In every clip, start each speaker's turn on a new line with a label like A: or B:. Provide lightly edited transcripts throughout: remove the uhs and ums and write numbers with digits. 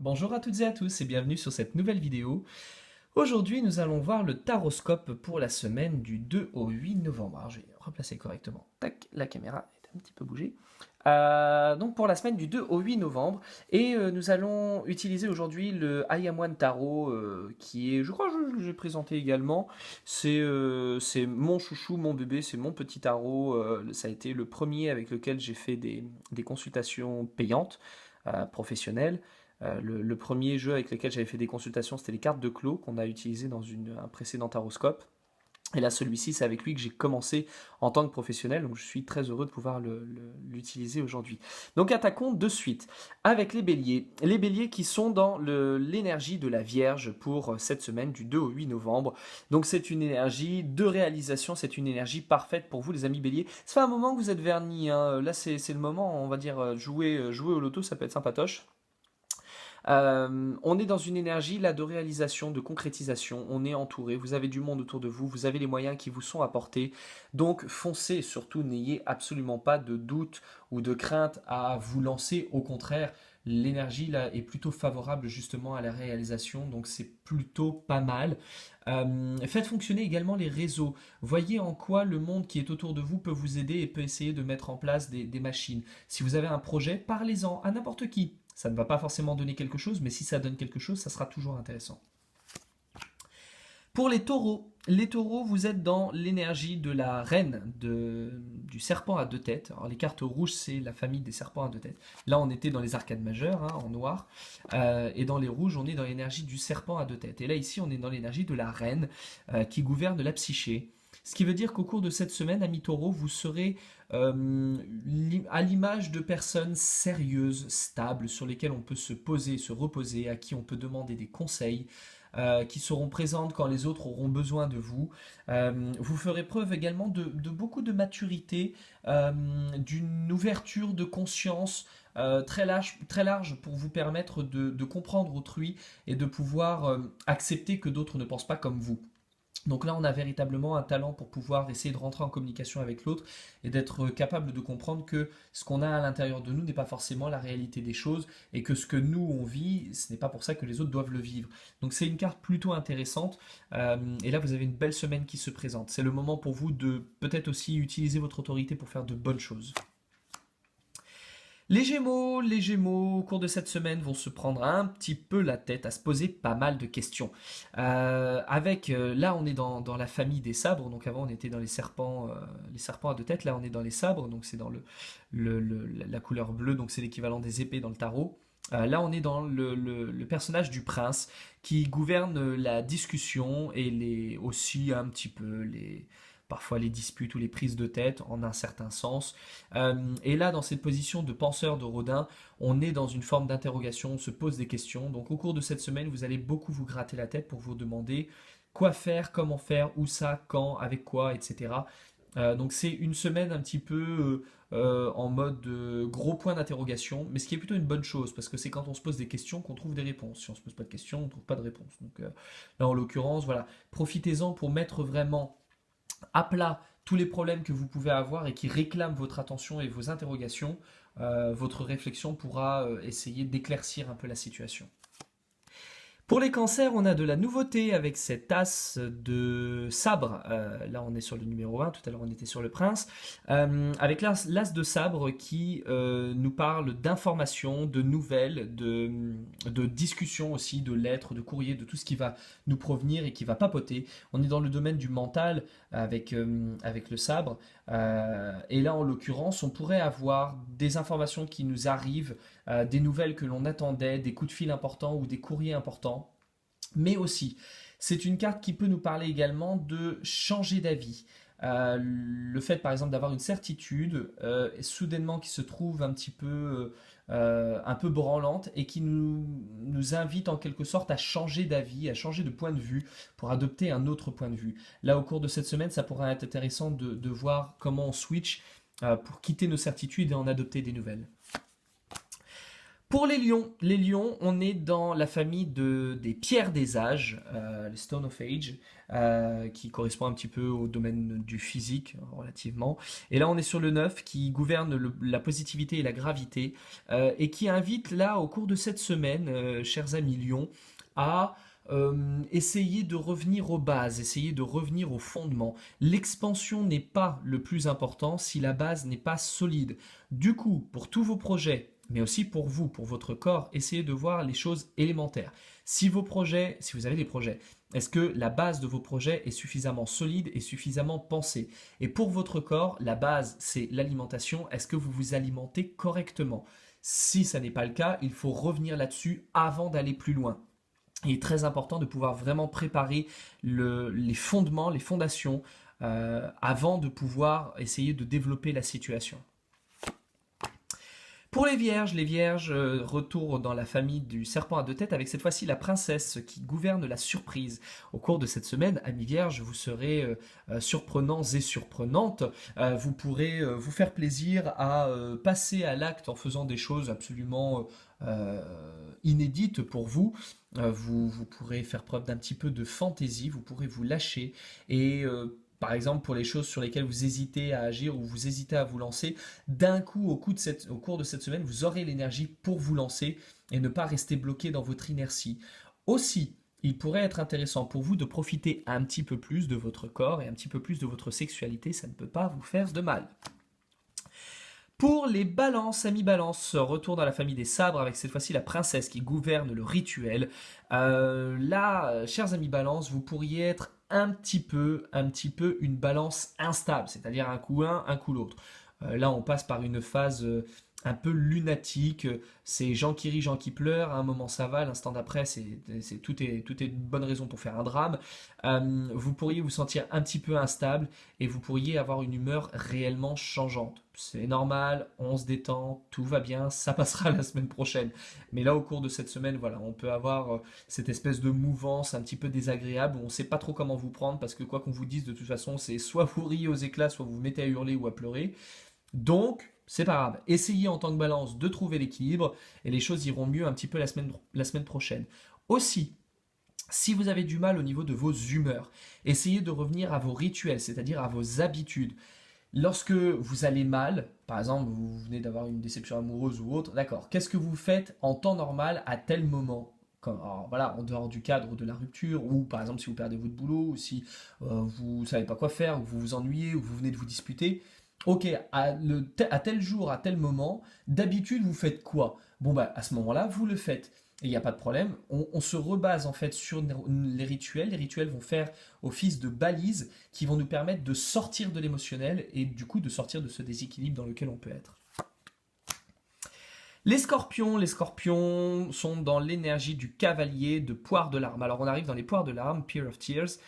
A: Bonjour à toutes et à tous et bienvenue sur cette nouvelle vidéo. Aujourd'hui, nous allons voir le taroscope pour la semaine du 2 au 8 novembre. Alors, je vais replacer correctement. Tac, la caméra est un petit peu bougée. Donc pour la semaine du 2 au 8 novembre. Et nous allons utiliser aujourd'hui le I Am One Tarot qui est, je crois que je l'ai présenté également. C'est mon chouchou, mon bébé, c'est mon petit tarot. Ça a été le premier avec lequel j'ai fait des consultations payantes professionnelles. Le premier jeu avec lequel j'avais fait des consultations, c'était les cartes de Clos qu'on a utilisées dans un précédent taroscope. Et là, celui-ci, c'est avec lui que j'ai commencé en tant que professionnel, donc je suis très heureux de pouvoir l'utiliser aujourd'hui. Donc attaquons de suite avec les béliers. Les béliers qui sont dans l'énergie de la Vierge pour cette semaine du 2 au 8 novembre. Donc c'est une énergie de réalisation, c'est une énergie parfaite pour vous les amis béliers. Ça fait un moment que vous êtes vernis, hein. Là c'est le moment, on va dire, jouer au loto, ça peut être sympatoche. On est dans une énergie là de réalisation, de concrétisation. On est entouré, vous avez du monde autour de vous, vous avez les moyens qui vous sont apportés. Donc foncez, surtout n'ayez absolument pas de doute ou de crainte à vous lancer. Au contraire, l'énergie là est plutôt favorable justement à la réalisation, donc c'est plutôt pas mal. Faites fonctionner également les réseaux. Voyez en quoi le monde qui est autour de vous peut vous aider et peut essayer de mettre en place des machines. Si vous avez un projet, parlez-en à n'importe qui. Ça ne va pas forcément donner quelque chose, mais si ça donne quelque chose, ça sera toujours intéressant. Pour les taureaux, vous êtes dans l'énergie de la reine du serpent à deux têtes. Alors les cartes rouges, c'est la famille des serpents à deux têtes. Là, on était dans les arcades majeures, hein, en noir. Et dans les rouges, on est dans l'énergie du serpent à deux têtes. Et là, ici, on est dans l'énergie de la reine qui gouverne la psyché. Ce qui veut dire qu'au cours de cette semaine, amis taureaux, vous serez à l'image de personnes sérieuses, stables, sur lesquelles on peut se poser, se reposer, à qui on peut demander des conseils, qui seront présentes quand les autres auront besoin de vous. Vous ferez preuve également de beaucoup de maturité, d'une ouverture de conscience très large pour vous permettre de comprendre autrui et de pouvoir accepter que d'autres ne pensent pas comme vous. Donc là, on a véritablement un talent pour pouvoir essayer de rentrer en communication avec l'autre et d'être capable de comprendre que ce qu'on a à l'intérieur de nous n'est pas forcément la réalité des choses et que ce que nous on vit, ce n'est pas pour ça que les autres doivent le vivre. Donc c'est une carte plutôt intéressante et là vous avez une belle semaine qui se présente. C'est le moment pour vous de peut-être aussi utiliser votre autorité pour faire de bonnes choses. Les Gémeaux, au cours de cette semaine, vont se prendre un petit peu la tête à se poser pas mal de questions. Là, on est dans la famille des sabres. Donc avant, on était dans les serpents à deux têtes. Là, on est dans les sabres. Donc c'est dans la couleur bleue. Donc c'est l'équivalent des épées dans le tarot. Là, on est dans le personnage du prince qui gouverne la discussion et aussi un petit peu parfois les disputes ou les prises de tête en un certain sens. Et là, dans cette position de penseur de Rodin, on est dans une forme d'interrogation, on se pose des questions. Donc au cours de cette semaine, vous allez beaucoup vous gratter la tête pour vous demander quoi faire, comment faire, où ça, quand, avec quoi, etc. Donc c'est une semaine un petit peu en mode gros point d'interrogation, mais ce qui est plutôt une bonne chose, parce que c'est quand on se pose des questions qu'on trouve des réponses. Si on se pose pas de questions, on ne trouve pas de réponse. Donc là, en l'occurrence, voilà, profitez-en pour mettre vraiment à plat tous les problèmes que vous pouvez avoir et qui réclament votre attention et vos interrogations. Votre réflexion pourra essayer d'éclaircir un peu la situation. Pour les cancers, on a de la nouveauté avec cet as de sabre. Là, on est sur le numéro 1, tout à l'heure on était sur le prince. Avec l'as de sabre qui nous parle d'informations, de nouvelles, de discussions aussi, de lettres, de courriers, de tout ce qui va nous provenir et qui va papoter. On est dans le domaine du mental avec le sabre. Et là, en l'occurrence, on pourrait avoir des informations qui nous arrivent, des nouvelles que l'on attendait, des coups de fil importants ou des courriers importants. Mais aussi, c'est une carte qui peut nous parler également de changer d'avis. Le fait par exemple d'avoir une certitude soudainement qui se trouve un peu branlante et qui nous invite en quelque sorte à changer d'avis, à changer de point de vue pour adopter un autre point de vue. Là au cours de cette semaine, ça pourrait être intéressant de voir comment on switch pour quitter nos certitudes et en adopter des nouvelles. Pour les lions, on est dans la famille des pierres des âges, les Stone of Age, qui correspond un petit peu au domaine du physique, relativement. Et là, on est sur le 9 qui gouverne la positivité et la gravité, et qui invite là, au cours de cette semaine, chers amis lions, à essayer de revenir aux bases, essayer de revenir aux fondements. L'expansion n'est pas le plus important si la base n'est pas solide. Du coup, pour tous vos projets, mais aussi pour vous, pour votre corps, essayez de voir les choses élémentaires. Si vos projets, si vous avez des projets, est-ce que la base de vos projets est suffisamment solide et suffisamment pensée? Et pour votre corps, la base, c'est l'alimentation. Est-ce que vous vous alimentez correctement? Si ça n'est pas le cas, il faut revenir là-dessus avant d'aller plus loin. Il est très important de pouvoir vraiment préparer les fondements, les fondations, avant de pouvoir essayer de développer la situation. Pour les vierges, retour dans la famille du serpent à deux têtes avec cette fois-ci la princesse qui gouverne la surprise. Au cours de cette semaine, amis vierges, vous serez surprenants et surprenantes. Vous pourrez vous faire plaisir à passer à l'acte en faisant des choses absolument inédites pour vous. Vous pourrez faire preuve d'un petit peu de fantaisie, vous pourrez vous lâcher et par exemple, pour les choses sur lesquelles vous hésitez à agir ou vous hésitez à vous lancer, d'un coup, au cours de cette semaine, vous aurez l'énergie pour vous lancer et ne pas rester bloqué dans votre inertie. Aussi, il pourrait être intéressant pour vous de profiter un petit peu plus de votre corps et un petit peu plus de votre sexualité, ça ne peut pas vous faire de mal. Pour les balances, amis balance, retour dans la famille des sabres avec cette fois-ci la princesse qui gouverne le rituel. Là, chers amis balance, vous pourriez être un petit peu une balance instable, c'est-à-dire un coup l'un, un coup l'autre. Là, on passe par une phase un peu lunatique. C'est Jean qui rit, Jean qui pleure. À un moment, ça va. L'instant d'après, tout est une bonne raison pour faire un drame. Vous pourriez vous sentir un petit peu instable et vous pourriez avoir une humeur réellement changeante. C'est normal, on se détend, tout va bien, ça passera la semaine prochaine. Mais là, au cours de cette semaine, voilà, on peut avoir cette espèce de mouvance un petit peu désagréable où on ne sait pas trop comment vous prendre parce que quoi qu'on vous dise, de toute façon, c'est soit vous riez aux éclats, soit vous vous mettez à hurler ou à pleurer. Donc, c'est pas grave. Essayez en tant que balance de trouver l'équilibre et les choses iront mieux un petit peu la semaine prochaine. Aussi, si vous avez du mal au niveau de vos humeurs, essayez de revenir à vos rituels, c'est-à-dire à vos habitudes. Lorsque vous allez mal, par exemple, vous venez d'avoir une déception amoureuse ou autre, d'accord, qu'est-ce que vous faites en temps normal à tel moment? Alors, voilà, en dehors du cadre de la rupture, ou par exemple si vous perdez votre boulot, ou si vous ne savez pas quoi faire, ou vous vous ennuyez, ou vous venez de vous disputer. Ok, à tel jour, à tel moment, d'habitude vous faites quoi? Bon bah à ce moment-là, vous le faites. Et il n'y a pas de problème, on se rebase en fait sur les rituels. Les rituels vont faire office de balises qui vont nous permettre de sortir de l'émotionnel et du coup de sortir de ce déséquilibre dans lequel on peut être. Les scorpions sont dans l'énergie du cavalier de poire de larmes. Alors on arrive dans les poires de larmes, Pear of Tears,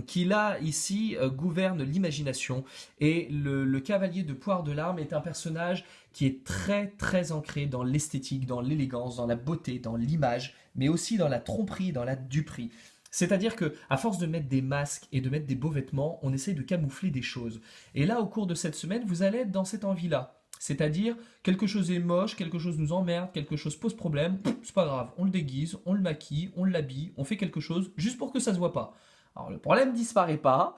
A: qui là, ici, gouverne l'imagination. Et le cavalier de poire de larmes est un personnage qui est très très ancré dans l'esthétique, dans l'élégance, dans la beauté, dans l'image, mais aussi dans la tromperie, dans la duperie. C'est-à-dire que, à force de mettre des masques et de mettre des beaux vêtements, on essaye de camoufler des choses. Et là, au cours de cette semaine, vous allez être dans cette envie-là. C'est-à-dire, quelque chose est moche, quelque chose nous emmerde, quelque chose pose problème, c'est pas grave, on le déguise, on le maquille, on l'habille, on fait quelque chose juste pour que ça se voit pas. Alors le problème disparaît pas,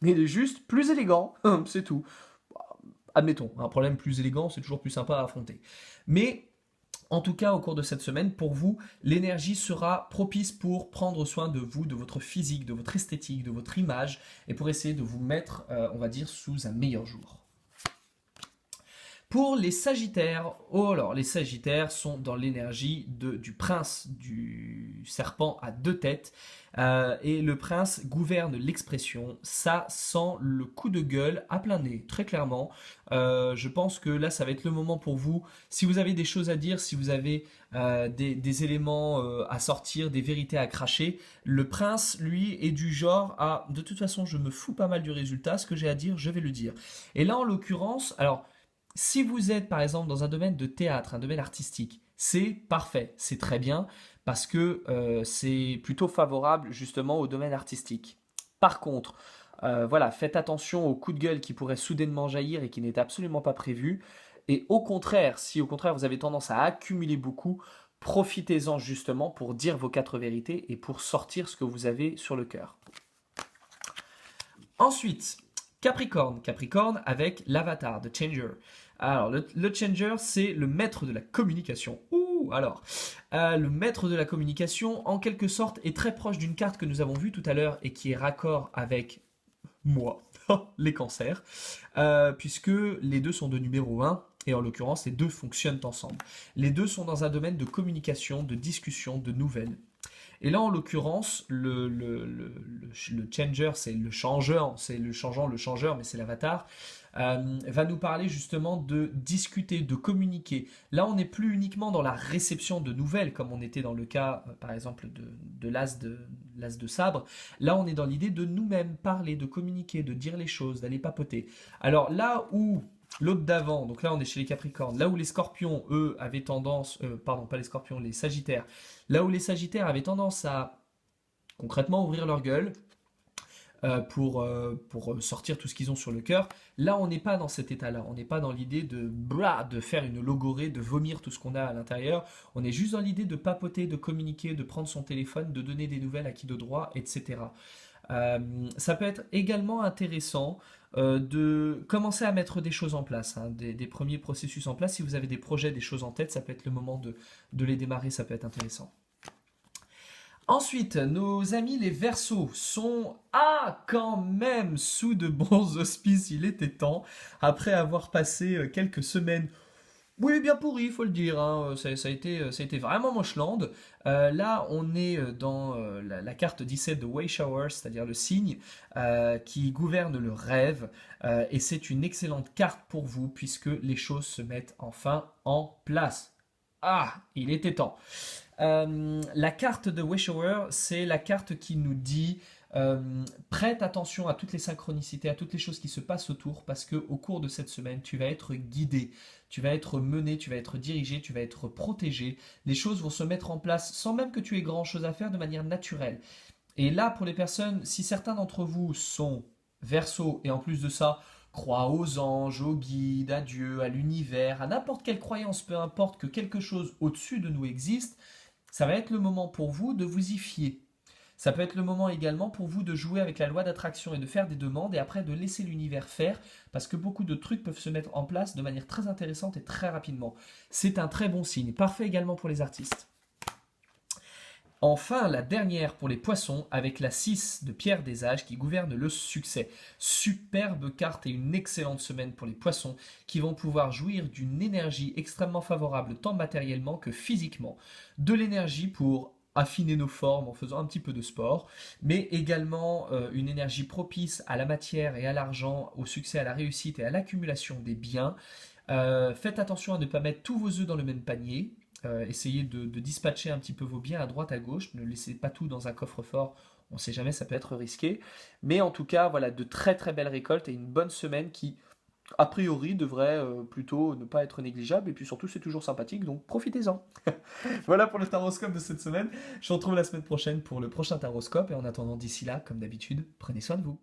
A: il est juste plus élégant, c'est tout. Admettons, un problème plus élégant, c'est toujours plus sympa à affronter. Mais en tout cas, au cours de cette semaine, pour vous, l'énergie sera propice pour prendre soin de vous, de votre physique, de votre esthétique, de votre image, et pour essayer de vous mettre, on va dire, sous un meilleur jour. Pour les Sagittaires, oh alors les Sagittaires sont dans l'énergie du prince du serpent à deux têtes et le prince gouverne l'expression. Ça sent le coup de gueule à plein nez, très clairement. Je pense que là, ça va être le moment pour vous. Si vous avez des choses à dire, si vous avez des éléments à sortir, des vérités à cracher, le prince, lui, est du genre à de toute façon, je me fous pas mal du résultat. Ce que j'ai à dire, je vais le dire. Et là, en l'occurrence, alors. Si vous êtes par exemple dans un domaine de théâtre, un domaine artistique, c'est parfait, c'est très bien parce que c'est plutôt favorable justement au domaine artistique. Par contre, voilà, faites attention aux coups de gueule qui pourraient soudainement jaillir et qui n'étaient absolument pas prévus. Et au contraire, si au contraire vous avez tendance à accumuler beaucoup, profitez-en justement pour dire vos 4 vérités et pour sortir ce que vous avez sur le cœur. Ensuite, Capricorne. Capricorne avec l'avatar, The Changer. Alors, le Changer, c'est le maître de la communication. Le maître de la communication, en quelque sorte, est très proche d'une carte que nous avons vue tout à l'heure et qui est raccord avec moi, les cancers, puisque les deux sont de numéro 1, et en l'occurrence, les deux fonctionnent ensemble. Les deux sont dans un domaine de communication, de discussion, de nouvelles. Et là, en l'occurrence, le changer, c'est le changeur, c'est le changeant, le changeur, mais c'est l'avatar, va nous parler justement de discuter, de communiquer. Là, on n'est plus uniquement dans la réception de nouvelles, comme on était dans le cas, par exemple, de l'as de sabre. Là, on est dans l'idée de nous-mêmes parler, de communiquer, de dire les choses, d'aller papoter. Alors là où l'autre d'avant, donc là on est chez les Capricornes, là où les Scorpions, eux, avaient tendance, pardon, pas les Scorpions, les Sagittaires, là où les Sagittaires avaient tendance à concrètement ouvrir leur gueule pour sortir tout ce qu'ils ont sur le cœur, là on n'est pas dans cet état-là, on n'est pas dans l'idée de faire une logorée, de vomir tout ce qu'on a à l'intérieur, on est juste dans l'idée de papoter, de communiquer, de prendre son téléphone, de donner des nouvelles à qui de droit, etc. Ça peut être également intéressant de commencer à mettre des choses en place, hein, des premiers processus en place. Si vous avez des projets, des choses en tête, ça peut être le moment de les démarrer, ça peut être intéressant. Ensuite, nos amis les Verseaux sont quand même sous de bons auspices, il était temps, après avoir passé quelques semaines. Oui, bien pourri, il faut le dire, hein. Ça a été vraiment mocheland. Là, on est dans la carte 17 de Weishower, c'est-à-dire le signe qui gouverne le rêve. Et c'est une excellente carte pour vous, puisque les choses se mettent enfin en place. Il était temps. La carte de Weishower, c'est la carte qui nous dit prête attention à toutes les synchronicités, à toutes les choses qui se passent autour, parce que au cours de cette semaine, tu vas être guidé, tu vas être mené, tu vas être dirigé, tu vas être protégé. Les choses vont se mettre en place sans même que tu aies grand chose à faire de manière naturelle. Et là, pour les personnes, si certains d'entre vous sont Verseaux et en plus de ça, croient aux anges, aux guides, à Dieu, à l'univers, à n'importe quelle croyance, peu importe que quelque chose au-dessus de nous existe, ça va être le moment pour vous de vous y fier. Ça peut être le moment également pour vous de jouer avec la loi d'attraction et de faire des demandes et après de laisser l'univers faire parce que beaucoup de trucs peuvent se mettre en place de manière très intéressante et très rapidement. C'est un très bon signe, parfait également pour les artistes. Enfin, la dernière pour les poissons avec la 6 de Pierre des Âges qui gouverne le succès. Superbe carte et une excellente semaine pour les poissons qui vont pouvoir jouir d'une énergie extrêmement favorable tant matériellement que physiquement. De l'énergie pour affiner nos formes en faisant un petit peu de sport, mais également une énergie propice à la matière et à l'argent, au succès, à la réussite et à l'accumulation des biens. Faites attention à ne pas mettre tous vos œufs dans le même panier. Essayez de dispatcher un petit peu vos biens à droite à gauche. Ne laissez pas tout dans un coffre-fort. On ne sait jamais, ça peut être risqué. Mais en tout cas, voilà, de très très belles récoltes et une bonne semaine qui, a priori, devrait plutôt ne pas être négligeable. Et puis surtout, c'est toujours sympathique, donc profitez-en. Voilà pour le taroscope de cette semaine. Je vous retrouve la semaine prochaine pour le prochain taroscope. Et en attendant, d'ici là, comme d'habitude, prenez soin de vous.